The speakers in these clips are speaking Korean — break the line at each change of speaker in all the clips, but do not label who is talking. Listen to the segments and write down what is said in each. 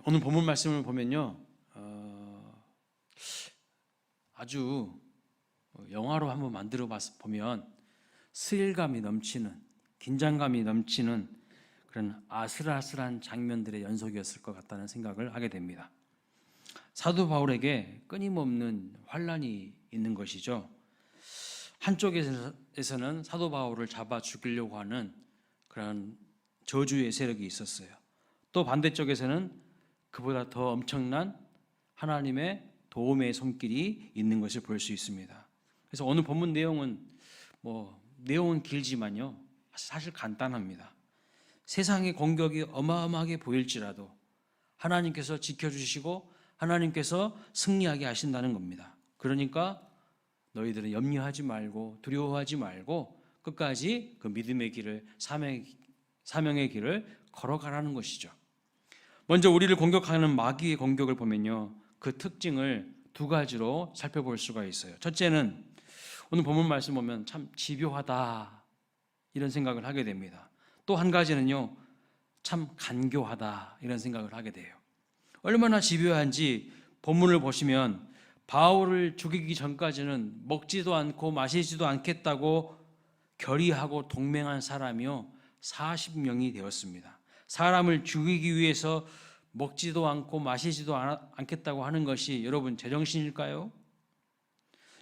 오늘 본문 말씀을 보면요, 아주 영화로 한번 만들어 보면 스릴감이 넘치는, 긴장감이 넘치는 그런 아슬아슬한 장면들의 연속이었을 것 같다는 생각을 하게 됩니다. 사도 바울에게 끊임없는 환난이 있는 것이죠. 한쪽에서는 사도 바울을 잡아 죽이려고 하는 그런 저주의 세력이 있었어요. 또 반대쪽에서는 그보다 더 엄청난 하나님의 도움의 손길이 있는 것을 볼 수 있습니다. 그래서 오늘 본문 내용은 내용은 길지만요, 사실 간단합니다. 세상의 공격이 어마어마하게 보일지라도 하나님께서 지켜주시고 하나님께서 승리하게 하신다는 겁니다. 그러니까 너희들은 염려하지 말고 두려워하지 말고 끝까지 그 믿음의 길을, 사명의 길을 걸어가라는 것이죠. 먼저 우리를 공격하는 마귀의 공격을 보면요, 그 특징을 두 가지로 살펴볼 수가 있어요. 첫째는 오늘 본문 말씀 보면 참 집요하다 이런 생각을 하게 됩니다. 또 한 가지는요, 참 간교하다 이런 생각을 하게 돼요. 얼마나 집요한지 본문을 보시면 바울을 죽이기 전까지는 먹지도 않고 마시지도 않겠다고 결의하고 동맹한 사람이요 40명이 되었습니다. 사람을 죽이기 위해서 먹지도 않고 마시지도 않겠다고 하는 것이 여러분 제정신일까요?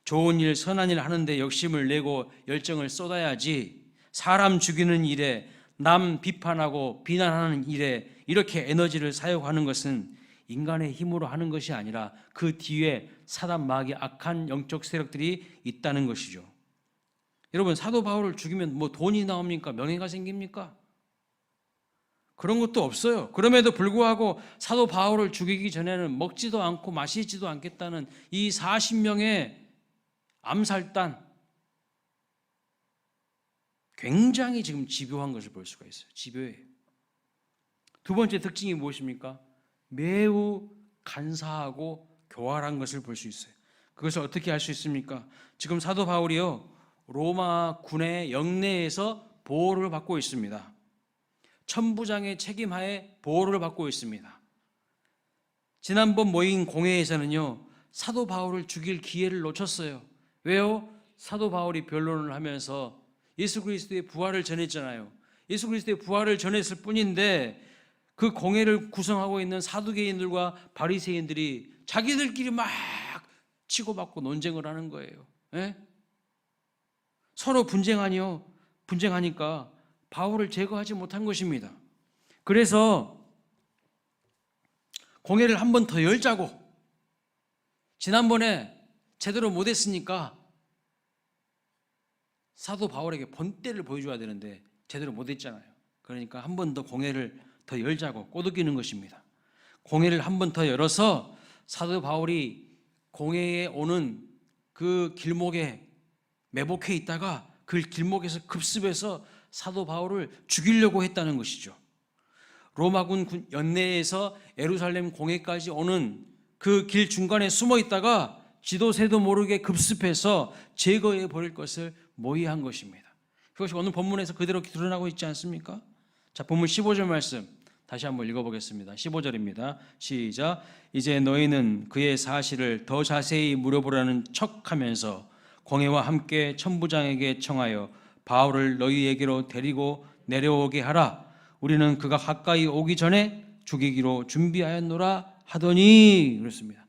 좋은 일, 선한 일 하는데 욕심을 내고 열정을 쏟아야지 사람 죽이는 일에, 남 비판하고 비난하는 일에 이렇게 에너지를 사용하는 것은 인간의 힘으로 하는 것이 아니라 그 뒤에 사단 마귀 악한 영적 세력들이 있다는 것이죠. 여러분, 사도 바울을 죽이면 돈이 나옵니까? 명예가 생깁니까? 그런 것도 없어요. 그럼에도 불구하고 사도 바울을 죽이기 전에는 먹지도 않고 마시지도 않겠다는 이 40명의 암살단, 굉장히 지금 집요한 것을 볼 수가 있어요. 집요해요. 두 번째 특징이 무엇입니까? 매우 간사하고 교활한 것을 볼 수 있어요. 그것을 어떻게 할 수 있습니까? 지금 사도 바울이요, 로마 군의 영내에서 보호를 받고 있습니다. 천부장의 책임하에 보호를 받고 있습니다. 지난번 모인 공회에서는요, 사도 바울을 죽일 기회를 놓쳤어요. 왜요? 사도 바울이 변론을 하면서 예수 그리스도의 부활을 전했잖아요. 예수 그리스도의 부활을 전했을 뿐인데 그 공회를 구성하고 있는 사두개인들과 바리새인들이 자기들끼리 막 치고받고 논쟁을 하는 거예요. 예? 서로 분쟁하니까 바울을 제거하지 못한 것입니다. 그래서 공회를 한 번 더 열자고, 지난번에 제대로 못했으니까 사도 바울에게 본때를 보여줘야 되는데 제대로 못했잖아요. 그러니까 한 번 더 공회를 더 열자고 꼬드기는 것입니다. 공회를 한 번 더 열어서 사도 바울이 공회에 오는 그 길목에 매복해 있다가 그 길목에서 급습해서 사도 바울을 죽이려고 했다는 것이죠. 로마군 연내에서 예루살렘 공회까지 오는 그 길 중간에 숨어 있다가 지도새도 모르게 급습해서 제거해 버릴 것을 모의한 것입니다. 그것이 오늘 본문에서 그대로 드러나고 있지 않습니까? 자, 본문 15절 말씀 다시 한번 읽어보겠습니다. 15절입니다. 시작. 이제 너희는 그의 사실을 더 자세히 물어보라는 척하면서 공회와 함께 천부장에게 청하여 바울을 너희에게로 데리고 내려오게 하라. 우리는 그가 가까이 오기 전에 죽이기로 준비하였노라 하더니, 그렇습니다.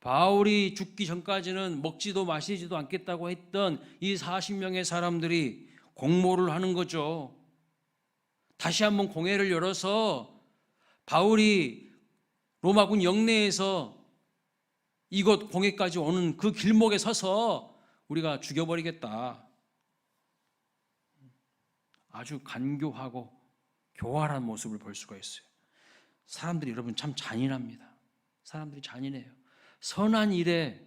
바울이 죽기 전까지는 먹지도 마시지도 않겠다고 했던 이 40명의 사람들이 공모를 하는 거죠. 다시 한번 공회를 열어서 바울이 로마군 영내에서 이곳 공회까지 오는 그 길목에 서서 우리가 죽여버리겠다. 아주 간교하고 교활한 모습을 볼 수가 있어요. 사람들이 여러분 참 잔인합니다. 사람들이 잔인해요. 선한 일에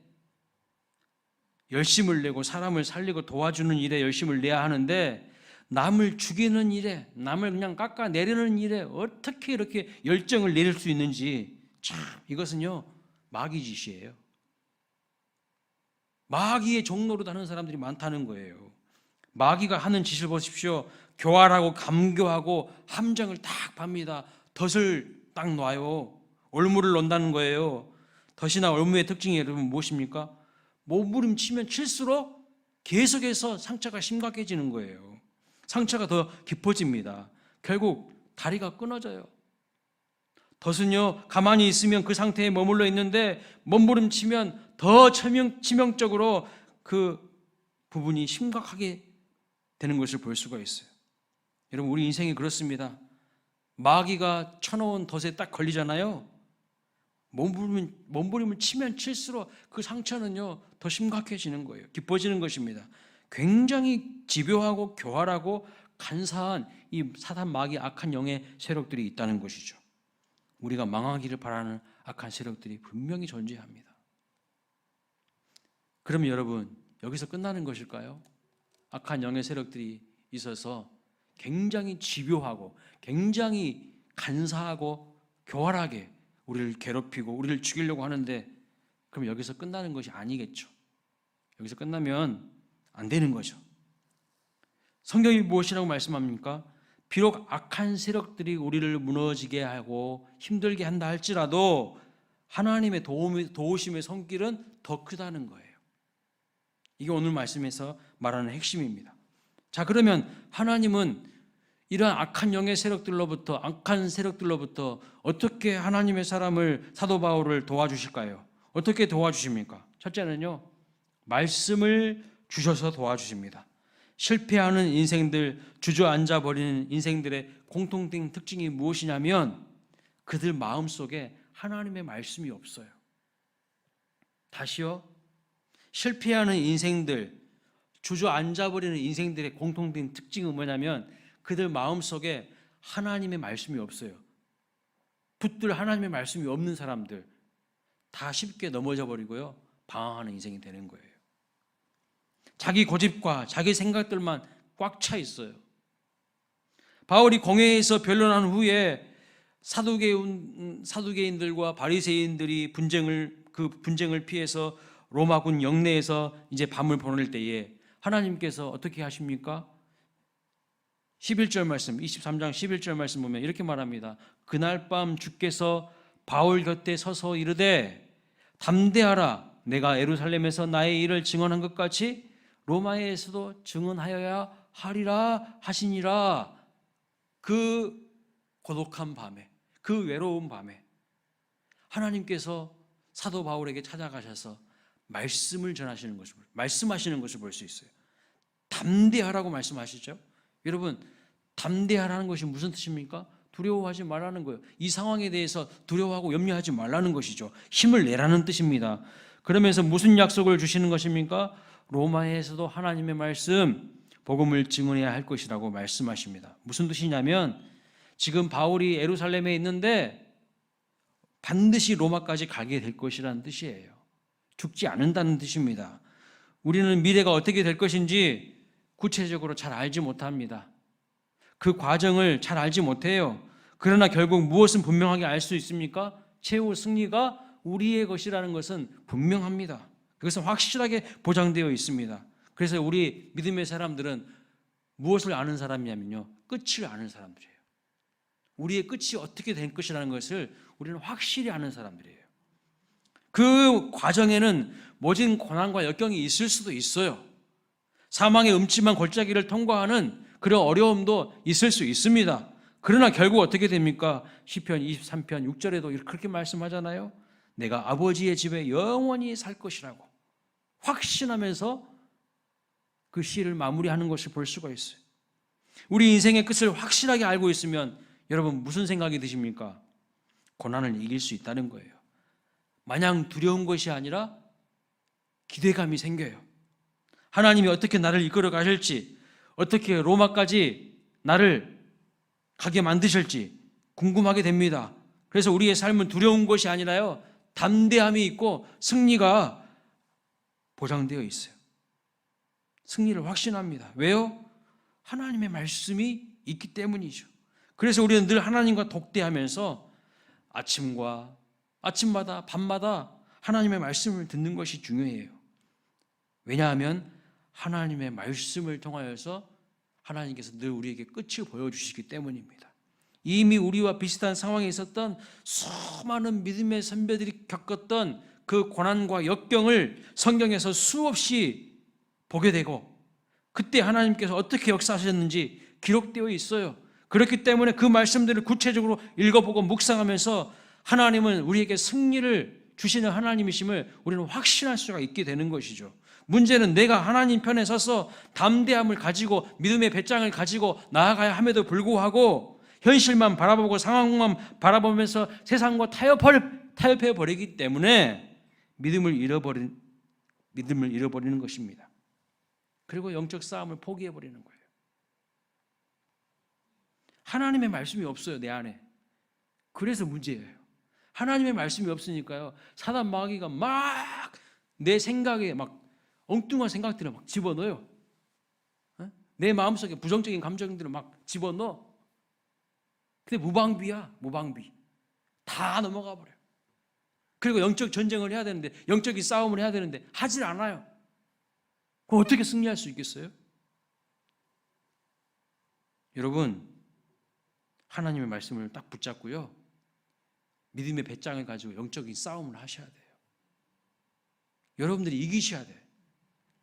열심을 내고 사람을 살리고 도와주는 일에 열심을 내야 하는데 남을 죽이는 일에, 남을 그냥 깎아내리는 일에 어떻게 이렇게 열정을 내릴 수 있는지, 참 이것은요 마귀 짓이에요. 마귀의 종로로 다는 사람들이 많다는 거예요. 마귀가 하는 짓을 보십시오. 교활하고 감교하고 함정을 딱 팝니다. 덫을 딱 놔요. 올무를 놓는다는 거예요. 덫이나 올무의 특징이 여러분 무엇입니까? 몸부림치면 칠수록 계속해서 상처가 심각해지는 거예요. 상처가 더 깊어집니다. 결국 다리가 끊어져요. 덫은요, 가만히 있으면 그 상태에 머물러 있는데 몸부림치면 더 치명적으로 그 부분이 심각하게 되는 것을 볼 수가 있어요. 여러분, 우리 인생이 그렇습니다. 마귀가 쳐놓은 덫에 딱 걸리잖아요. 몸부림을 치면 칠수록 그 상처는요 더 심각해지는 거예요. 깊어지는 것입니다. 굉장히 집요하고 교활하고 간사한 이 사단 마귀 악한 영의 세력들이 있다는 것이죠. 우리가 망하기를 바라는 악한 세력들이 분명히 존재합니다. 그러면 여러분, 여기서 끝나는 것일까요? 악한 영의 세력들이 있어서 굉장히 집요하고 굉장히 간사하고 교활하게 우리를 괴롭히고 우리를 죽이려고 하는데, 그럼 여기서 끝나는 것이 아니겠죠. 여기서 끝나면 안 되는 거죠. 성경이 무엇이라고 말씀합니까? 비록 악한 세력들이 우리를 무너지게 하고 힘들게 한다 할지라도 하나님의 도우심의 손길은 더 크다는 거예요. 이게 오늘 말씀에서 말하는 핵심입니다. 자, 그러면 하나님은 이러한 악한 영의 세력들로부터, 악한 세력들로부터 어떻게 하나님의 사람을, 사도 바울을 도와주실까요? 어떻게 도와주십니까? 첫째는요, 말씀을 주셔서 도와주십니다. 실패하는 인생들, 주저앉아 버리는 인생들의 공통된 특징이 무엇이냐면 그들 마음속에 하나님의 말씀이 없어요. 다시요, 실패하는 인생들, 주저앉아 버리는 인생들의 공통된 특징은 뭐냐면 그들 마음속에 하나님의 말씀이 없어요. 붙들 하나님의 말씀이 없는 사람들 다 쉽게 넘어져 버리고요, 방황하는 인생이 되는 거예요. 자기 고집과 자기 생각들만 꽉 차 있어요. 바울이 공회에서 변론한 후에 사두개인들과 바리새인들이 그 분쟁을 피해서 로마군 영내에서 이제 밤을 보낼 때에 하나님께서 어떻게 하십니까? 11절 말씀, 23장 11절 말씀 보면 이렇게 말합니다. 그날 밤 주께서 바울 곁에 서서 이르되 담대하라, 내가 예루살렘에서 나의 일을 증언한 것 같이 로마에서도 증언하여야 하리라 하시니라. 그 고독한 밤에, 그 외로운 밤에 하나님께서 사도 바울에게 찾아가셔서 말씀을 전하시는 것을, 말씀하시는 것을 볼 수 있어요. 담대하라고 말씀하시죠. 여러분, 담대하라는 것이 무슨 뜻입니까? 두려워하지 말라는 거예요. 이 상황에 대해서 두려워하고 염려하지 말라는 것이죠. 힘을 내라는 뜻입니다. 그러면서 무슨 약속을 주시는 것입니까? 로마에서도 하나님의 말씀, 복음을 증언해야 할 것이라고 말씀하십니다. 무슨 뜻이냐면 지금 바울이 예루살렘에 있는데 반드시 로마까지 가게 될 것이라는 뜻이에요. 죽지 않는다는 뜻입니다. 우리는 미래가 어떻게 될 것인지 구체적으로 잘 알지 못합니다. 그 과정을 잘 알지 못해요. 그러나 결국 무엇은 분명하게 알 수 있습니까? 최후 승리가 우리의 것이라는 것은 분명합니다. 그것은 확실하게 보장되어 있습니다. 그래서 우리 믿음의 사람들은 무엇을 아는 사람이냐면요, 끝을 아는 사람들이에요. 우리의 끝이 어떻게 될 것이라는 것을 우리는 확실히 아는 사람들이에요. 그 과정에는 모진 고난과 역경이 있을 수도 있어요. 사망의 음침한 골짜기를 통과하는 그런 어려움도 있을 수 있습니다. 그러나 결국 어떻게 됩니까? 시편 23편 6절에도 그렇게 말씀하잖아요. 내가 아버지의 집에 영원히 살 것이라고 확신하면서 그 시를 마무리하는 것을 볼 수가 있어요. 우리 인생의 끝을 확실하게 알고 있으면 여러분 무슨 생각이 드십니까? 고난을 이길 수 있다는 거예요. 마냥 두려운 것이 아니라 기대감이 생겨요. 하나님이 어떻게 나를 이끌어 가실지, 어떻게 로마까지 나를 가게 만드실지 궁금하게 됩니다. 그래서 우리의 삶은 두려운 것이 아니라요, 담대함이 있고 승리가 보장되어 있어요. 승리를 확신합니다. 왜요? 하나님의 말씀이 있기 때문이죠. 그래서 우리는 늘 하나님과 독대하면서 아침마다 밤마다 하나님의 말씀을 듣는 것이 중요해요. 왜냐하면 하나님의 말씀을 통하여서 하나님께서 늘 우리에게 끝을 보여주시기 때문입니다. 이미 우리와 비슷한 상황에 있었던 수많은 믿음의 선배들이 겪었던 그 고난과 역경을 성경에서 수없이 보게 되고 그때 하나님께서 어떻게 역사하셨는지 기록되어 있어요. 그렇기 때문에 그 말씀들을 구체적으로 읽어보고 묵상하면서 하나님은 우리에게 승리를 주시는 하나님이심을 우리는 확신할 수가 있게 되는 것이죠. 문제는 내가 하나님 편에 서서 담대함을 가지고 믿음의 배짱을 가지고 나아가야 함에도 불구하고 현실만 바라보고 상황만 바라보면서 세상과 타협해 버리기 때문에 믿음을 잃어버리는 것입니다. 그리고 영적 싸움을 포기해 버리는 거예요. 하나님의 말씀이 없어요, 내 안에. 그래서 문제예요. 하나님의 말씀이 없으니까요, 사단 마귀가 막 내 생각에 막 엉뚱한 생각들을 막 집어넣어요. 내 마음속에 부정적인 감정들을 막 집어넣어. 근데 무방비야, 무방비. 다 넘어가 버려요. 그리고 영적 전쟁을 해야 되는데, 영적인 싸움을 해야 되는데 하질 않아요. 그럼 어떻게 승리할 수 있겠어요? 여러분, 하나님의 말씀을 딱 붙잡고요, 믿음의 배짱을 가지고 영적인 싸움을 하셔야 돼요. 여러분들이 이기셔야 돼요.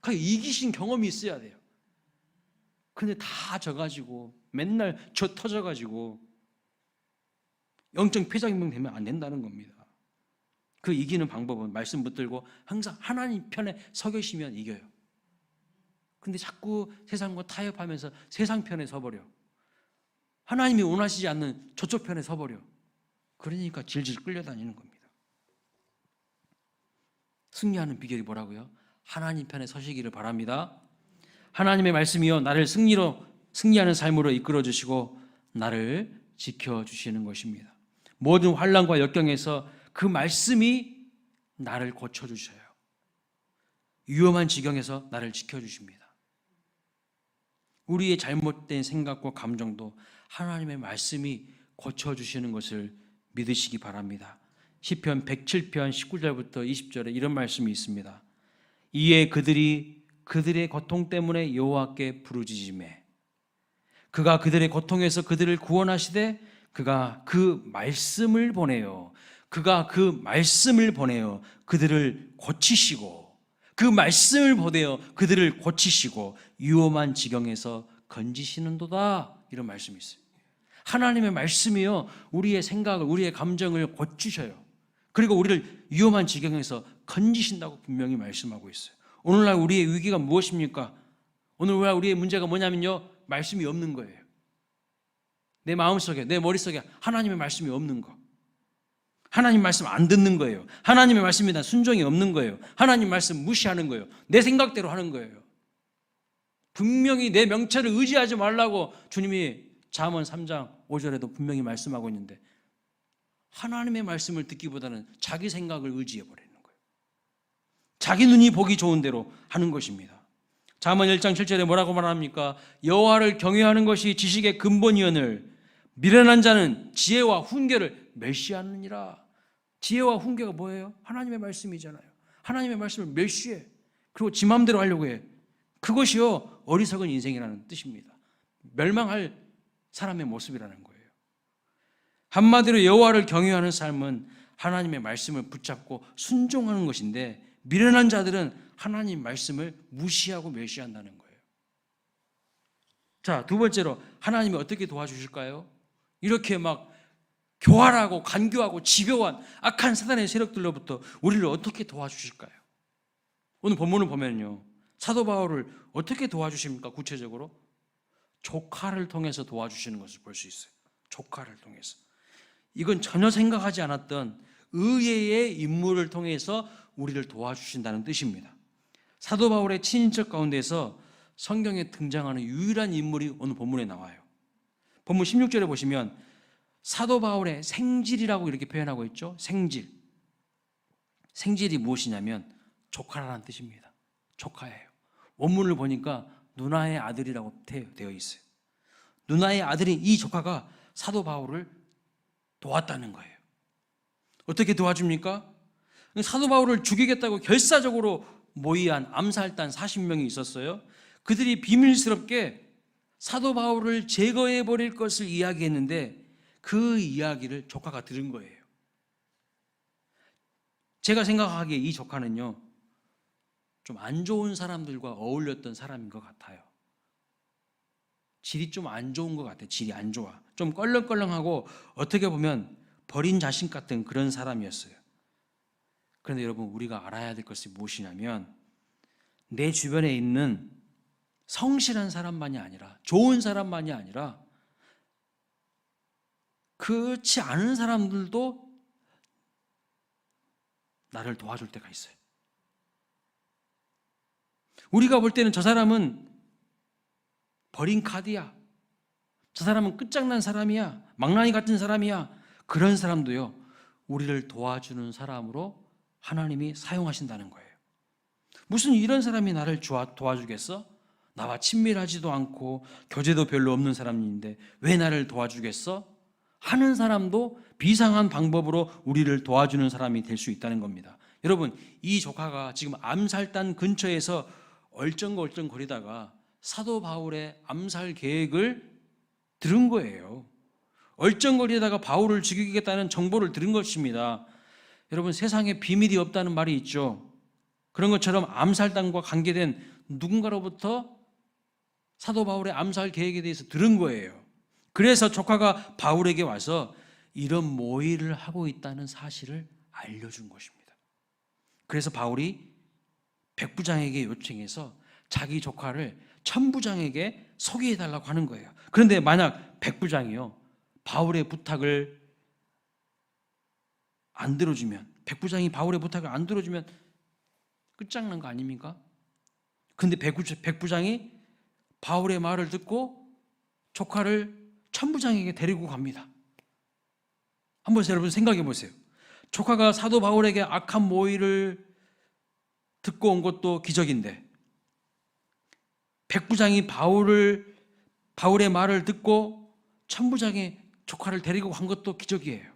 그 이기신 경험이 있어야 돼요. 근데 다 져가지고 맨날 터져가지고 영적 폐장병 되면 안 된다는 겁니다. 그 이기는 방법은 말씀 붙들고 항상 하나님 편에 서 계시면 이겨요. 근데 자꾸 세상과 타협하면서 세상 편에 서버려. 하나님이 원하시지 않는 저쪽 편에 서버려. 그러니까 질질 끌려다니는 겁니다. 승리하는 비결이 뭐라고요? 하나님 편에 서시기를 바랍니다. 하나님의 말씀이요, 나를 승리하는 삶으로 이끌어 주시고 나를 지켜주시는 것입니다. 모든 환난과 역경에서 그 말씀이 나를 고쳐주셔요. 위험한 지경에서 나를 지켜주십니다. 우리의 잘못된 생각과 감정도 하나님의 말씀이 고쳐주시는 것을 믿으시기 바랍니다. 시편 107편 19절부터 20절에 이런 말씀이 있습니다. 이에 그들이 그들의 고통 때문에 여호와께 부르짖으매 그가 그들의 고통에서 그들을 구원하시되 그가 그 말씀을 보내요. 그가 그 말씀을 보내요. 그들을 고치시고 그 말씀을 보내어 그들을 고치시고 위험한 지경에서 건지시는도다. 이런 말씀이 있어요. 하나님의 말씀이요, 우리의 생각을, 우리의 감정을 고치셔요. 그리고 우리를 위험한 지경에서 건지신다고 분명히 말씀하고 있어요. 오늘날 우리의 위기가 무엇입니까? 오늘날 우리의 문제가 뭐냐면요, 말씀이 없는 거예요. 내 마음속에, 내 머릿속에 하나님의 말씀이 없는 거. 하나님 말씀 안 듣는 거예요. 하나님의 말씀에 대한 순종이 없는 거예요. 하나님 말씀 무시하는 거예요. 내 생각대로 하는 거예요. 분명히 내 명체를 의지하지 말라고 주님이 잠언 3장 5절에도 분명히 말씀하고 있는데 하나님의 말씀을 듣기보다는 자기 생각을 의지해 버리는 거예요. 자기 눈이 보기 좋은 대로 하는 것입니다. 잠언 1장 7절에 뭐라고 말합니까? 여호와를 경외하는 것이 지식의 근본이오늘 미련한 자는 지혜와 훈계를 멸시하느니라. 지혜와 훈계가 뭐예요? 하나님의 말씀이잖아요. 하나님의 말씀을 멸시해. 그리고 지 마음대로 하려고 해. 그것이요, 어리석은 인생이라는 뜻입니다. 멸망할 사람의 모습이라는 거예요. 한마디로 여호와를 경외하는 삶은 하나님의 말씀을 붙잡고 순종하는 것인데, 미련한 자들은 하나님 말씀을 무시하고 멸시한다는 거예요. 자, 두 번째로 하나님이 어떻게 도와주실까요? 이렇게 막 교활하고 간교하고 집요한 악한 사단의 세력들로부터 우리를 어떻게 도와주실까요? 오늘 본문을 보면요, 사도 바울을 어떻게 도와주십니까? 구체적으로 조카를 통해서 도와주시는 것을 볼 수 있어요. 조카를 통해서. 이건 전혀 생각하지 않았던 의외의 인물을 통해서 우리를 도와주신다는 뜻입니다. 사도 바울의 친인척 가운데서 성경에 등장하는 유일한 인물이 오늘 본문에 나와요. 본문 16절에 보시면 사도 바울의 생질이라고 이렇게 표현하고 있죠. 생질. 생질이 무엇이냐면 조카라는 뜻입니다. 조카예요. 원문을 보니까 누나의 아들이라고 되어 있어요. 누나의 아들인 이 조카가 사도 바울을 도왔다는 거예요. 어떻게 도와줍니까? 사도 바울을 죽이겠다고 결사적으로 모의한 암살단 40명이 있었어요. 그들이 비밀스럽게 사도 바울을 제거해 버릴 것을 이야기했는데 그 이야기를 조카가 들은 거예요. 제가 생각하기에 이 조카는요, 좀 안 좋은 사람들과 어울렸던 사람인 것 같아요. 질이 좀 안 좋은 것 같아요. 질이 안 좋아. 좀 껄렁껄렁하고 어떻게 보면 버린 자식 같은 그런 사람이었어요. 그런데 여러분, 우리가 알아야 될 것이 무엇이냐면 내 주변에 있는 성실한 사람만이 아니라, 좋은 사람만이 아니라 그렇지 않은 사람들도 나를 도와줄 때가 있어요. 우리가 볼 때는 저 사람은 버린 카드야, 저 사람은 끝장난 사람이야, 망나니 같은 사람이야, 그런 사람도요, 우리를 도와주는 사람으로 하나님이 사용하신다는 거예요. 무슨 이런 사람이 나를 도와주겠어? 나와 친밀하지도 않고 교제도 별로 없는 사람인데 왜 나를 도와주겠어? 하는 사람도 비상한 방법으로 우리를 도와주는 사람이 될 수 있다는 겁니다. 여러분, 이 조카가 지금 암살단 근처에서 얼쩡얼쩡거리다가 사도 바울의 암살 계획을 들은 거예요. 얼쩡거리다가 바울을 죽이겠다는 정보를 들은 것입니다. 여러분, 세상에 비밀이 없다는 말이 있죠. 그런 것처럼 암살단과 관계된 누군가로부터 사도 바울의 암살 계획에 대해서 들은 거예요. 그래서 조카가 바울에게 와서 이런 모의를 하고 있다는 사실을 알려준 것입니다. 그래서 바울이 백부장에게 요청해서 자기 조카를 천부장에게 소개해달라고 하는 거예요. 그런데 만약 백부장이요, 바울의 부탁을 안 들어주면, 백부장이 바울의 부탁을 안 들어주면 끝장난 거 아닙니까? 근데 백부장이 바울의 말을 듣고 조카를 천부장에게 데리고 갑니다. 한번 여러분 생각해 보세요. 조카가 사도 바울에게 악한 모의를 듣고 온 것도 기적인데, 백부장이 바울의 말을 듣고 천부장이 조카를 데리고 간 것도 기적이에요.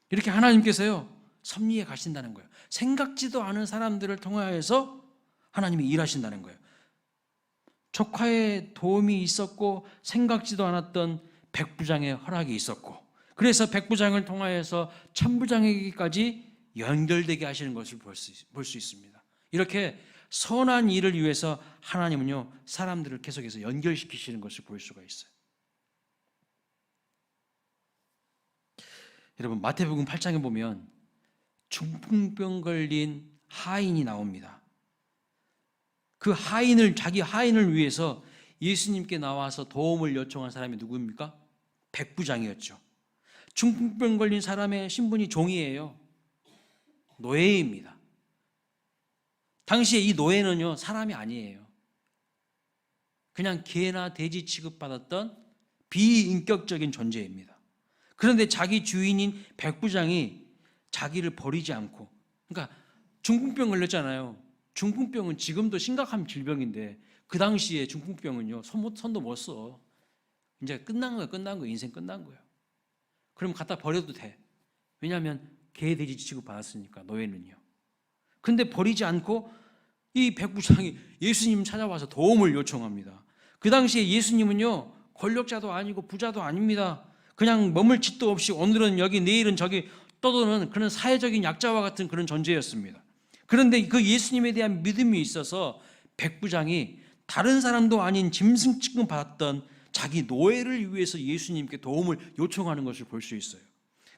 이렇게 하나님께서요, 섭리해 가신다는 거예요. 생각지도 않은 사람들을 통하여서 하나님이 일하신다는 거예요. 조카의 도움이 있었고 생각지도 않았던 백부장의 허락이 있었고, 그래서 백부장을 통하여서 천부장에게까지 연결되게 하시는 것을 볼 수 있습니다. 이렇게 선한 일을 위해서 하나님은요, 사람들을 계속해서 연결시키시는 것을 볼 수가 있어요. 여러분, 마태복음 8장에 보면 중풍병 걸린 하인이 나옵니다. 그 자기 하인을 위해서 예수님께 나와서 도움을 요청한 사람이 누구입니까? 백부장이었죠. 중풍병 걸린 사람의 신분이 종이에요. 노예입니다. 당시에 이 노예는요, 사람이 아니에요. 그냥 개나 돼지 취급받았던 비인격적인 존재입니다. 그런데 자기 주인인 백부장이 자기를 버리지 않고, 그러니까 중풍병 걸렸잖아요. 중풍병은 지금도 심각한 질병인데 그 당시에 중풍병은요, 손도 못 써. 이제 끝난 거예요. 인생 끝난 거예요. 그럼 갖다 버려도 돼. 왜냐하면 개 돼지 취급 받았으니까, 노예는요. 근데 버리지 않고 이 백부장이 예수님 찾아와서 도움을 요청합니다. 그 당시에 예수님은요, 권력자도 아니고 부자도 아닙니다. 그냥 머물 짓도 없이 오늘은 여기 내일은 저기 떠도는 그런 사회적인 약자와 같은 그런 존재였습니다. 그런데 그 예수님에 대한 믿음이 있어서 백부장이 다른 사람도 아닌 짐승 취급 받았던 자기 노예를 위해서 예수님께 도움을 요청하는 것을 볼 수 있어요.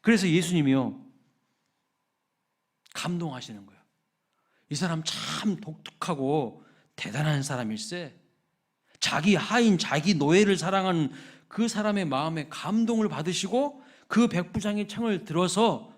그래서 예수님이요, 감동하시는 거예요. 이 사람 참 독특하고 대단한 사람일세. 자기 하인, 자기 노예를 사랑하는 그 사람의 마음에 감동을 받으시고 그 백부장의 청을 들어서,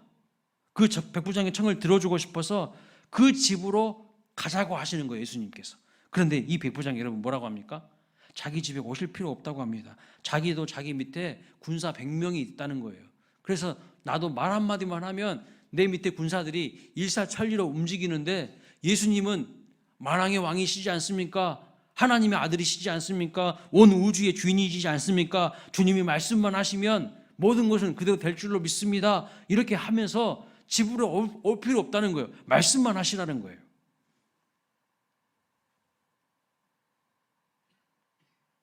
그 백부장의 청을 들어주고 싶어서 그 집으로 가자고 하시는 거예요, 예수님께서. 그런데 이 백부장 여러분 뭐라고 합니까? 자기 집에 오실 필요 없다고 합니다. 자기도 자기 밑에 군사 100명이 있다는 거예요. 그래서 나도 말 한마디만 하면 내 밑에 군사들이 일사천리로 움직이는데, 예수님은 만왕의 왕이시지 않습니까? 하나님의 아들이시지 않습니까? 온 우주의 주인이시지 않습니까? 주님이 말씀만 하시면 모든 것은 그대로 될 줄로 믿습니다. 이렇게 하면서 집으로 올 필요 없다는 거예요. 말씀만 하시라는 거예요.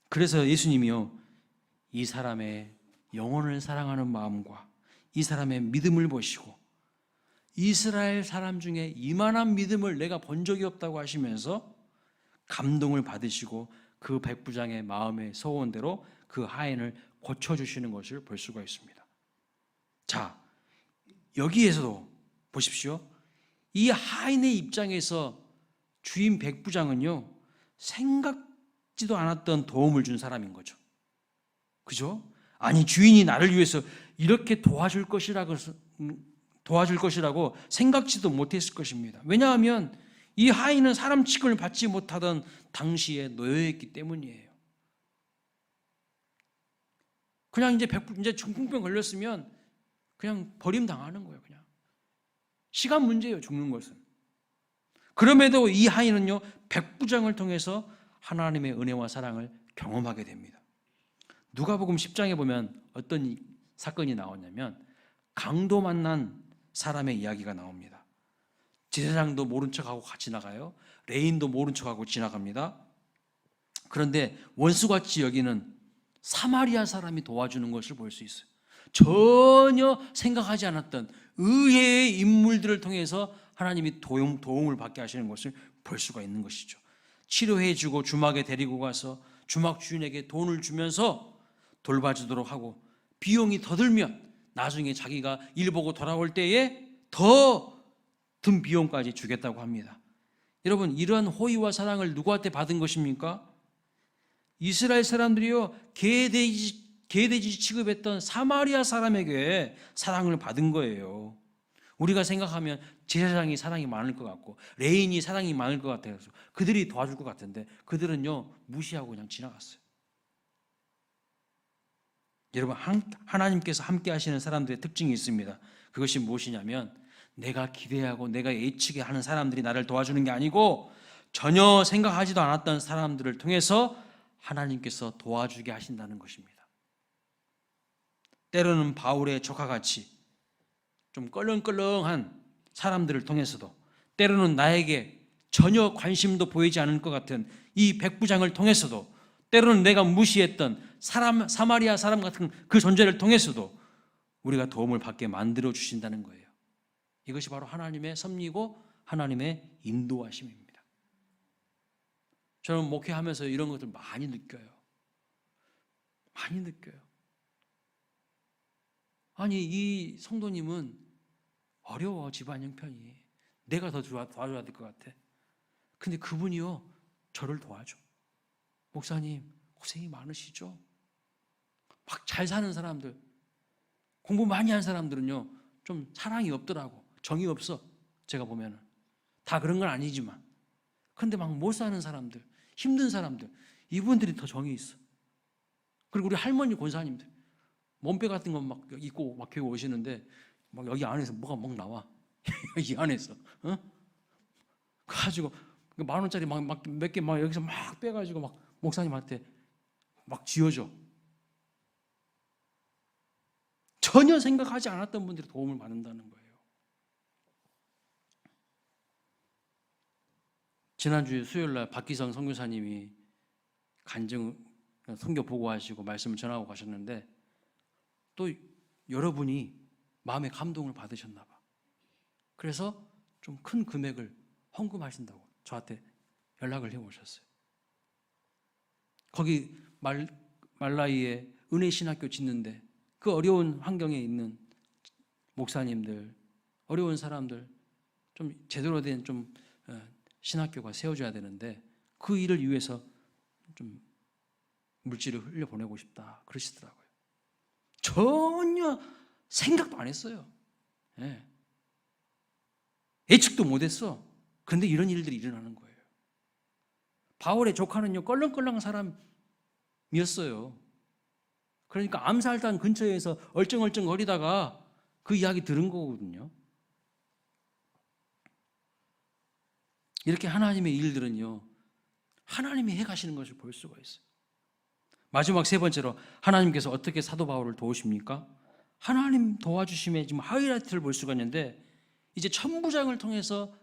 그래서 예수님이요, 이 사람의 영혼을 사랑하는 마음과 이 사람의 믿음을 보시고 이스라엘 사람 중에 이만한 믿음을 내가 본 적이 없다고 하시면서 감동을 받으시고 그 백부장의 마음의 소원대로 그 하인을 고쳐주시는 것을 볼 수가 있습니다. 자, 여기에서도 보십시오. 이 하인의 입장에서 주인 백부장은요, 생각지도 않았던 도움을 준 사람인 거죠. 그죠? 아니, 주인이 나를 위해서 이렇게 도와줄 것이라고 생각지도 못했을 것입니다. 왜냐하면 이 하인은 사람 취급을 받지 못하던 당시에 노예였기 때문이에요. 그냥 이제 중풍병 걸렸으면 그냥 버림당하는 거예요. 그냥 시간 문제예요, 죽는 것은. 그럼에도 이 하인은요, 백부장을 통해서 하나님의 은혜와 사랑을 경험하게 됩니다. 누가복음 10장에 보면 어떤 사건이 나오냐면 강도 만난 사람의 이야기가 나옵니다. 제사장도 모른 척하고 같이 나가요. 레인도 모른 척하고 지나갑니다. 그런데 원수같이 여기는 사마리아 사람이 도와주는 것을 볼 수 있어요. 전혀 생각하지 않았던 의외의 인물들을 통해서 하나님이 도움을 받게 하시는 것을 볼 수가 있는 것이죠. 치료해주고 주막에 데리고 가서 주막 주인에게 돈을 주면서 돌봐주도록 하고, 비용이 더 들면 나중에 자기가 일 보고 돌아올 때에 더 든 비용까지 주겠다고 합니다. 여러분, 이러한 호의와 사랑을 누구한테 받은 것입니까? 이스라엘 사람들이요, 개돼지 취급했던 사마리아 사람에게 사랑을 받은 거예요. 우리가 생각하면 제사장이 사랑이 많을 것 같고 레인이 사랑이 많을 것 같아서 그들이 도와줄 것 같은데 그들은요, 무시하고 그냥 지나갔어요. 여러분, 하나님께서 함께 하시는 사람들의 특징이 있습니다. 그것이 무엇이냐면 내가 기대하고 내가 예측하는 사람들이 나를 도와주는 게 아니고 전혀 생각하지도 않았던 사람들을 통해서 하나님께서 도와주게 하신다는 것입니다. 때로는 바울의 조카같이 좀 껄렁껄렁한 사람들을 통해서도, 때로는 나에게 전혀 관심도 보이지 않을 것 같은 이 백부장을 통해서도, 때로는 내가 무시했던 사마리아 사람 같은 그 존재를 통해서도 우리가 도움을 받게 만들어 주신다는 거예요. 이것이 바로 하나님의 섭리고 하나님의 인도하심입니다. 저는 목회하면서 이런 것들 많이 느껴요. 많이 느껴요. 아니, 이 성도님은 어려워, 집안 형편이. 내가 더 도와줘야 될 것 같아. 근데 그분이요, 저를 도와줘. 목사님, 고생이 많으시죠? 막 잘 사는 사람들, 공부 많이 한 사람들은요, 좀 사랑이 없더라고. 정이 없어. 제가 보면은. 다 그런 건 아니지만. 근데 막 못 사는 사람들, 힘든 사람들, 이분들이 더 정이 있어. 그리고 우리 할머니 권사님들, 몸빼 같은 거 막 입고 막 교회 오시는데 막 여기 안에서 뭐가 막 나와. 이 안에서. 그래가지고 10,000원짜리 막 몇 개 막 여기서 막 빼가지고 막 목사님한테 막 쥐어줘. 전혀 생각하지 않았던 분들이 도움을 받는다는 거예요. 지난주에 수요일날 박기성 선교사님이 간증 선교 보고하시고 말씀을 전하고 가셨는데 또 여러분이 마음의 감동을 받으셨나 봐. 그래서 좀 큰 금액을 헌금하신다고 저한테 연락을 해오셨어요. 거기 말라이에 은혜신학교 짓는데 그 어려운 환경에 있는 목사님들, 어려운 사람들, 좀 제대로 된 좀 신학교가 세워줘야 되는데 그 일을 위해서 좀 물질을 흘려보내고 싶다 그러시더라고요. 전혀 생각도 안 했어요. 예. 예측도 못했어. 그런데 이런 일들이 일어나는 거예요. 바울의 조카는요, 껄렁껄렁한 사람이었어요. 그러니까 암살단 근처에서 얼쩡얼쩡 거리다가 그 이야기 들은 거거든요. 이렇게 하나님의 일들은요, 하나님이 해가시는 것을 볼 수가 있어요. 마지막 세 번째로 하나님께서 어떻게 사도 바울을 도우십니까? 하나님 도와주심의 지금 하이라이트를 볼 수가 있는데 이제 천부장을 통해서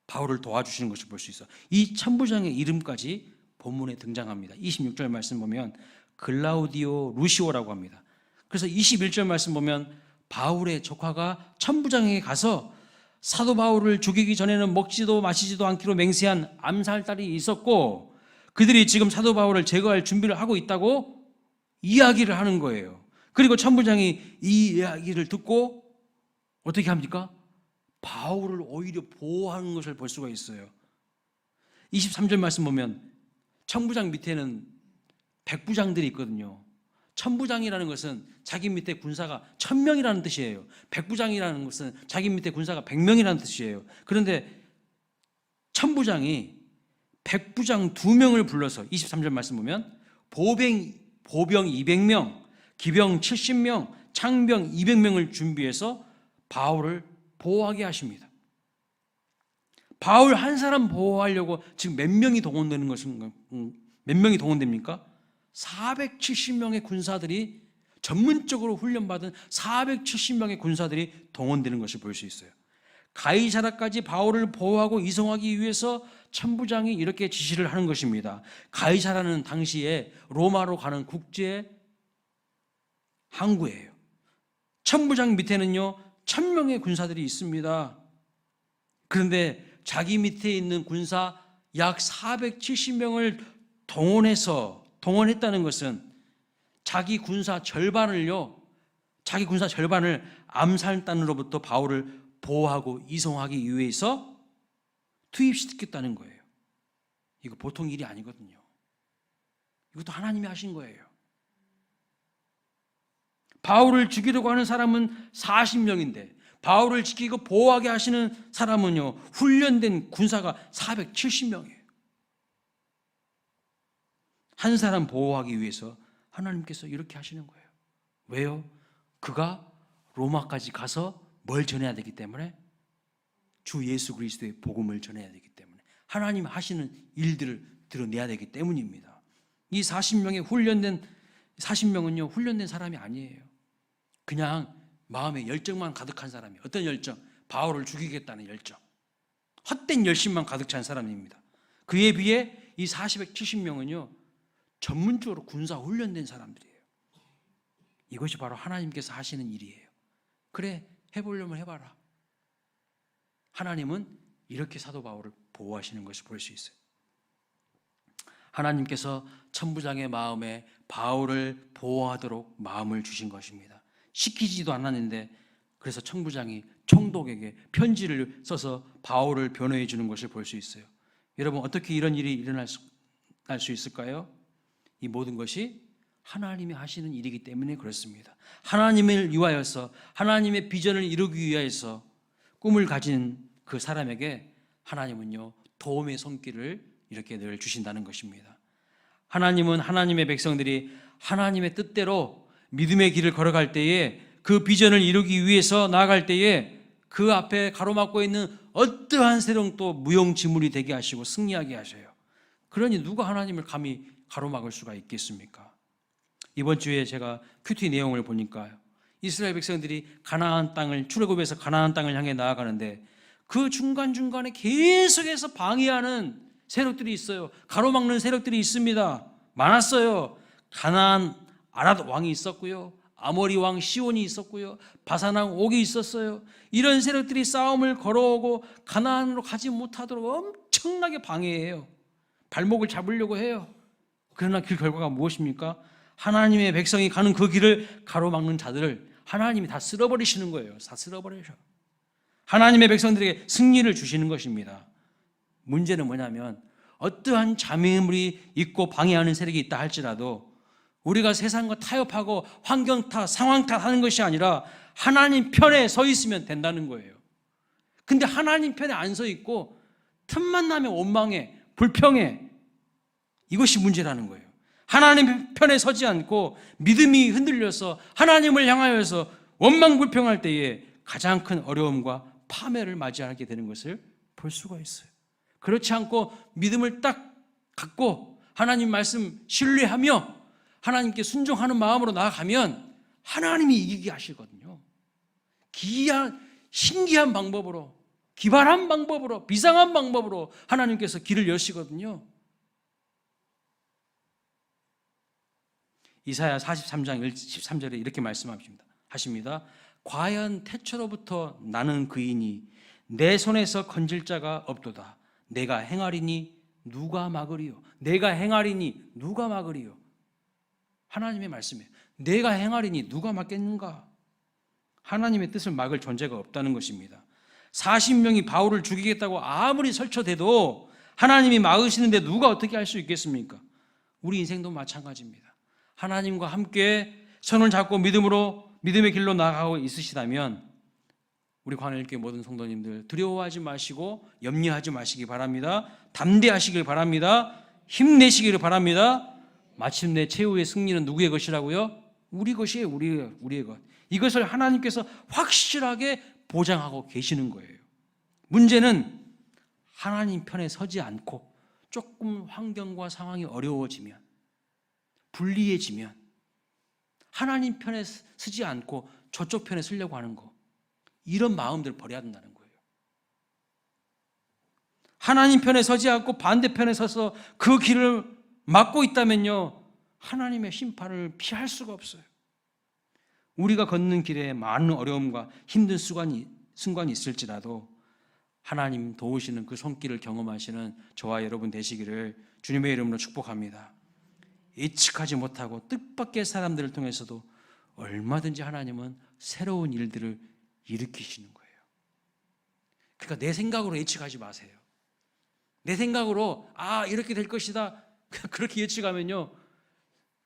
바울을 도와주시는 것을 볼 수 있어요. 이 천부장의 이름까지 본문에 등장합니다. 26절 말씀 보면 글라우디오 루시오라고 합니다. 그래서 21절 말씀 보면 바울의 조카가 천부장에게 가서 사도 바울을 죽이기 전에는 먹지도 마시지도 않기로 맹세한 암살딸이 있었고 그들이 지금 사도 바울을 제거할 준비를 하고 있다고 이야기를 하는 거예요. 그리고 천부장이 이 이야기를 듣고 어떻게 합니까? 바울을 오히려 보호하는 것을 볼 수가 있어요. 23절 말씀 보면 천부장 밑에는 백부장들이 있거든요. 천부장이라는 것은 자기 밑에 군사가 1000명이라는 뜻이에요. 백부장이라는 것은 자기 밑에 군사가 100명이라는 뜻이에요. 그런데 천부장이 백부장 2명을 불러서 23절 말씀 보면 보병 200명, 기병 70명, 창병 200명을 준비해서 바울을 보호하게 하십니다. 바울 한 사람 보호하려고 지금 몇 명이 동원되는 것인가? 몇 명이 동원됩니까? 470명의 군사들이 전문적으로 훈련받은 470명의 군사들이 동원되는 것을 볼 수 있어요. 가이사라까지 바울을 보호하고 이송하기 위해서 천부장이 이렇게 지시를 하는 것입니다. 가이사라는 당시에 로마로 가는 국제 항구예요. 천부장 밑에는요 1000명의 군사들이 있습니다. 그런데 자기 밑에 있는 군사 약 470명을 동원했다는 것은 자기 군사 절반을 암살단으로부터 바울을 보호하고 이송하기 위해서 투입시켰다는 거예요. 이거 보통 일이 아니거든요. 이것도 하나님이 하신 거예요. 바울을 죽이려고 하는 사람은 40명인데 바울을 지키고 보호하게 하시는 사람은요 훈련된 군사가 470명이에요. 한 사람 보호하기 위해서 하나님께서 이렇게 하시는 거예요. 왜요? 그가 로마까지 가서 뭘 전해야 되기 때문에 주 예수 그리스도의 복음을 전해야 되기 때문에 하나님 하시는 일들을 드러내야 되기 때문입니다. 이 40명은요 훈련된 사람이 아니에요. 그냥 마음에 열정만 가득한 사람이에요. 어떤 열정? 바울을 죽이겠다는 열정. 헛된 열심만 가득 찬 사람입니다. 그에 비해 이 470명은요 전문적으로 군사 훈련된 사람들이에요. 이것이 바로 하나님께서 하시는 일이에요. 그래, 해보려면 해봐라. 하나님은 이렇게 사도 바울을 보호하시는 것을 볼 수 있어요. 하나님께서 천부장의 마음에 바울을 보호하도록 마음을 주신 것입니다. 시키지도 않았는데 그래서 천부장이 총독에게 편지를 써서 바울을 변호해 주는 것을 볼 수 있어요. 여러분 어떻게 이런 일이 일어날 수 있을까요? 이 모든 것이 하나님이 하시는 일이기 때문에 그렇습니다. 하나님을 위하여서 하나님의 비전을 이루기 위하여서 꿈을 가진 그 사람에게 하나님은요 도움의 손길을 이렇게 늘 주신다는 것입니다. 하나님은 하나님의 백성들이 하나님의 뜻대로 믿음의 길을 걸어갈 때에 그 비전을 이루기 위해서 나아갈 때에 그 앞에 가로막고 있는 어떠한 세력도 무용지물이 되게 하시고 승리하게 하셔요. 그러니 누가 하나님을 감히 가로막을 수가 있겠습니까? 이번 주에 제가 큐티 내용을 보니까 이스라엘 백성들이 가나안 땅을 출애굽해서 가나안 땅을 향해 나아가는데 그 중간중간에 계속해서 방해하는 세력들이 있어요. 가로막는 세력들이 있습니다. 많았어요. 가나안 아랏 왕이 있었고요. 아모리 왕 시온이 있었고요. 바산 왕 옥이 있었어요. 이런 세력들이 싸움을 걸어오고 가나안으로 가지 못하도록 엄청나게 방해해요. 발목을 잡으려고 해요. 그러나 그 결과가 무엇입니까? 하나님의 백성이 가는 그 길을 가로막는 자들을 하나님이 다 쓸어버리시는 거예요. 다 쓸어버리셔. 하나님의 백성들에게 승리를 주시는 것입니다. 문제는 뭐냐면 어떠한 장애물이 있고 방해하는 세력이 있다 할지라도 우리가 세상과 타협하고 환경 탓, 상황 탓하는 것이 아니라 하나님 편에 서 있으면 된다는 거예요. 근데 하나님 편에 안 서 있고 틈만 나면 원망해, 불평해. 이것이 문제라는 거예요. 하나님 편에 서지 않고 믿음이 흔들려서 하나님을 향하여서 원망 불평할 때에 가장 큰 어려움과 파멸을 맞이하게 되는 것을 볼 수가 있어요. 그렇지 않고 믿음을 딱 갖고 하나님 말씀 신뢰하며 하나님께 순종하는 마음으로 나아가면 하나님이 이기게 하시거든요. 신기한 방법으로, 기발한 방법으로, 비상한 방법으로 하나님께서 길을 여시거든요. 이사야 43장 13절에 이렇게 하십니다. 과연 태초로부터 나는 그이니 내 손에서 건질 자가 없도다. 내가 행하리니 누가 막으리요? 내가 행하리니 누가 막으리요? 하나님의 말씀이에요. 내가 행하리니 누가 막겠는가? 하나님의 뜻을 막을 존재가 없다는 것입니다. 40명이 바울을 죽이겠다고 아무리 설쳐대도 하나님이 막으시는데 누가 어떻게 할 수 있겠습니까? 우리 인생도 마찬가지입니다. 하나님과 함께 손을 잡고 믿음의 길로 나아가고 있으시다면 우리 관할교회 모든 성도님들 두려워하지 마시고 염려하지 마시기 바랍니다. 담대하시길 바랍니다. 힘내시기를 바랍니다. 마침내 최후의 승리는 누구의 것이라고요? 우리 것이에요. 우리의 것. 이것을 하나님께서 확실하게 보장하고 계시는 거예요. 문제는 하나님 편에 서지 않고 조금 환경과 상황이 어려워지면, 불리해지면 하나님 편에 서지 않고 저쪽 편에 서려고 하는 거, 이런 마음들을 버려야 된다는 거예요. 하나님 편에 서지 않고 반대편에 서서 그 길을 막고 있다면요, 하나님의 심판을 피할 수가 없어요. 우리가 걷는 길에 많은 어려움과 힘든 순간이 있을지라도 하나님 도우시는 그 손길을 경험하시는 저와 여러분 되시기를 주님의 이름으로 축복합니다. 예측하지 못하고 뜻밖의 사람들을 통해서도 얼마든지 하나님은 새로운 일들을 일으키시는 거예요. 그러니까 내 생각으로 예측하지 마세요. 내 생각으로 이렇게 될 것이다 그렇게 예측하면요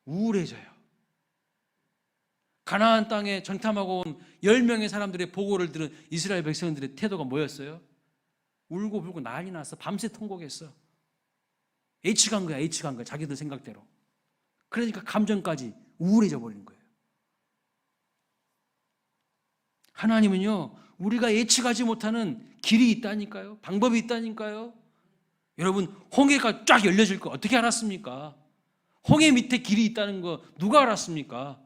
우울해져요. 가나안 땅에 정탐하고 온 10명의 사람들의 보고를 들은 이스라엘 백성들의 태도가 뭐였어요? 울고 불고 난리 났어. 밤새 통곡했어. 예측한 거야. 자기들 생각대로. 그러니까 감정까지 우울해져 버리는 거예요. 하나님은요 우리가 예측하지 못하는 길이 있다니까요. 방법이 있다니까요. 여러분, 홍해가 쫙 열려질 거 어떻게 알았습니까? 홍해 밑에 길이 있다는 거 누가 알았습니까?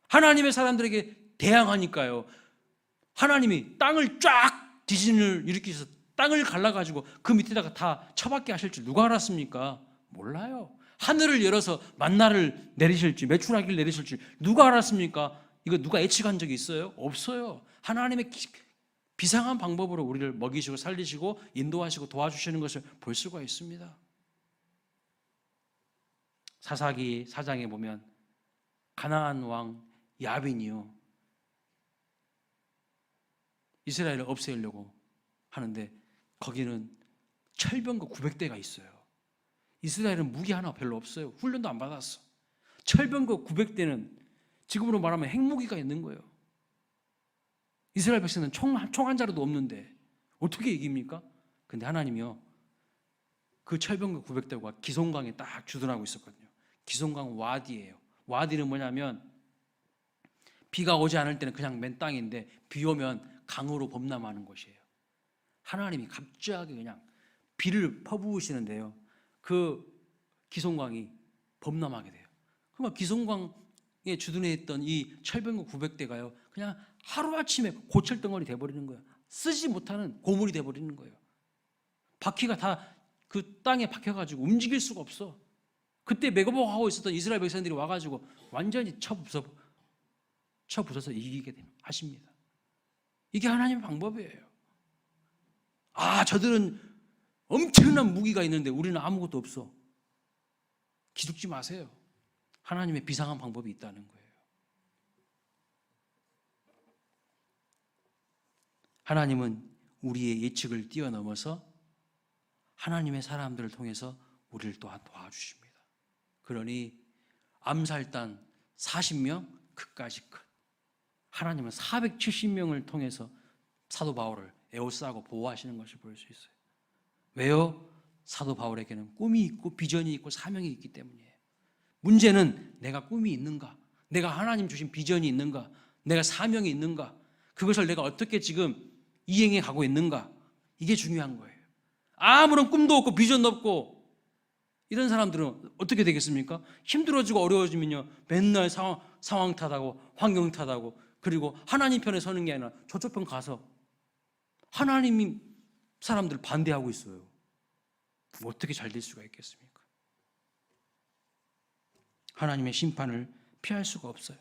하나님의 사람들에게 대항하니까요. 하나님이 땅을 쫙 지진을 일으키셔서 땅을 갈라가지고 그 밑에다가 다 처박게 하실 줄 누가 알았습니까? 몰라요. 하늘을 열어서 만나를 내리실 줄, 메추라기를 내리실 줄 누가 알았습니까? 이거 누가 예측한 적이 있어요? 없어요. 하나님의 비상한 방법으로 우리를 먹이시고 살리시고 인도하시고 도와주시는 것을 볼 수가 있습니다. 사사기 4장에 보면 가나안 왕 야빈이요 이스라엘을 없애려고 하는데 거기는 철병거 900대가 있어요. 이스라엘은 무기 하나 별로 없어요. 훈련도 안 받았어. 철병거 900대는 지금으로 말하면 핵무기가 있는 거예요. 이스라엘 백성은 총 한 자루도 없는데 어떻게 이깁니까? 근데 하나님이요 그 철병거 900대가 기송강에 딱 주둔하고 있었거든요. 기송강 와디예요. 와디는 뭐냐면 비가 오지 않을 때는 그냥 맨 땅인데 비 오면 강으로 범람하는 곳이에요. 하나님이 갑자기 그냥 비를 퍼부으시는데요 그 기송강이 범람하게 돼요. 그러면 기송강에 주둔해 있던 이 철병거 900대가요 그냥 하루아침에 고철덩어리 돼버리는 거예요. 쓰지 못하는 고물이 돼버리는 거예요. 바퀴가 다 그 땅에 박혀가지고 움직일 수가 없어. 그때 매고복하고 있었던 이스라엘 백성들이 와가지고 완전히 쳐부숴서 이기게 하십니다. 이게 하나님의 방법이에요. 저들은 엄청난 무기가 있는데 우리는 아무것도 없어. 기죽지 마세요. 하나님의 비상한 방법이 있다는 거예요. 하나님은 우리의 예측을 뛰어넘어서 하나님의 사람들을 통해서 우리를 또한 도와주십니다. 그러니 암살단 40명 그까지 끝. 하나님은 470명을 통해서 사도 바울을 에워싸고 보호하시는 것을 볼 수 있어요. 왜요? 사도 바울에게는 꿈이 있고 비전이 있고 사명이 있기 때문이에요. 문제는 내가 꿈이 있는가? 내가 하나님 주신 비전이 있는가? 내가 사명이 있는가? 그것을 내가 어떻게 지금 이행해 가고 있는가? 이게 중요한 거예요. 아무런 꿈도 없고 비전도 없고 이런 사람들은 어떻게 되겠습니까? 힘들어지고 어려워지면요 맨날 상황 탓하고 환경 탓하고 그리고 하나님 편에 서는 게 아니라 저쪽 편 가서 하나님이 사람들 반대하고 있어요. 어떻게 잘 될 수가 있겠습니까? 하나님의 심판을 피할 수가 없어요.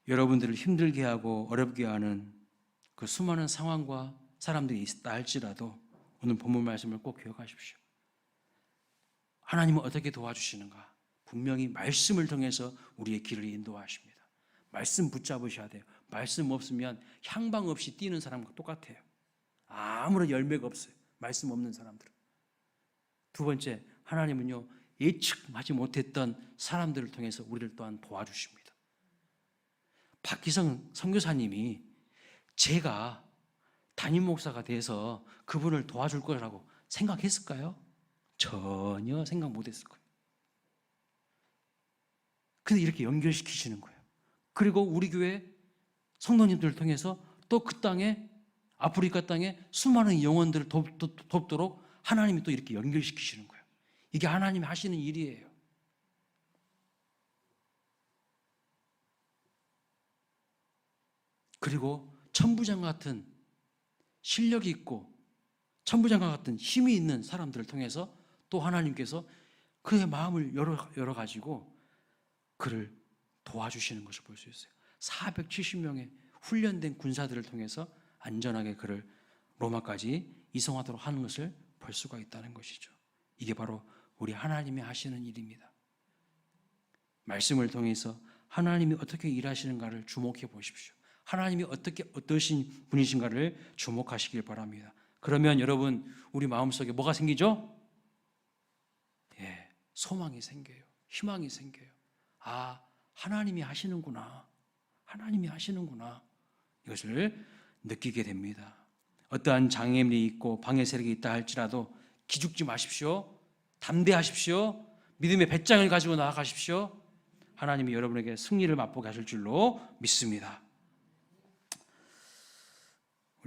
여러분들을 힘들게 하고 어렵게 하는 그 수많은 상황과 사람들이 있다 할지라도 오늘 본문 말씀을 꼭 기억하십시오. 하나님은 어떻게 도와주시는가? 분명히 말씀을 통해서 우리의 길을 인도하십니다. 말씀 붙잡으셔야 돼요. 말씀 없으면 향방 없이 뛰는 사람과 똑같아요. 아무런 열매가 없어요. 말씀 없는 사람들은. 두 번째, 하나님은요, 예측하지 못했던 사람들을 통해서 우리를 또한 도와주십니다. 박기성 선교사님이 제가 담임 목사가 돼서 그분을 도와줄 거라고 생각했을까요? 전혀 생각 못했을 거예요. 근데 이렇게 연결시키시는 거예요. 그리고 우리 교회 성도님들을 통해서 또 그 땅에, 아프리카 땅에 수많은 영혼들을 돕도록 하나님이 또 이렇게 연결시키시는 거예요. 이게 하나님이 하시는 일이에요. 그리고 천부장과 같은 실력이 있고 천부장과 같은 힘이 있는 사람들을 통해서 또 하나님께서 그의 마음을 열어가지고 그를 도와주시는 것을 볼 수 있어요. 470명의 훈련된 군사들을 통해서 안전하게 그를 로마까지 이송하도록 하는 것을 볼 수가 있다는 것이죠. 이게 바로 우리 하나님이 하시는 일입니다. 말씀을 통해서 하나님이 어떻게 일하시는가를 주목해 보십시오. 하나님이 어떠신 분이신가를 주목하시길 바랍니다. 그러면 여러분, 우리 마음속에 뭐가 생기죠? 예, 소망이 생겨요. 희망이 생겨요. 아, 하나님이 하시는구나. 하나님이 하시는구나. 이것을 느끼게 됩니다. 어떠한 장애물이 있고 방해 세력이 있다 할지라도 기죽지 마십시오. 담대하십시오. 믿음의 배짱을 가지고 나아가십시오. 하나님이 여러분에게 승리를 맛보게 하실 줄로 믿습니다.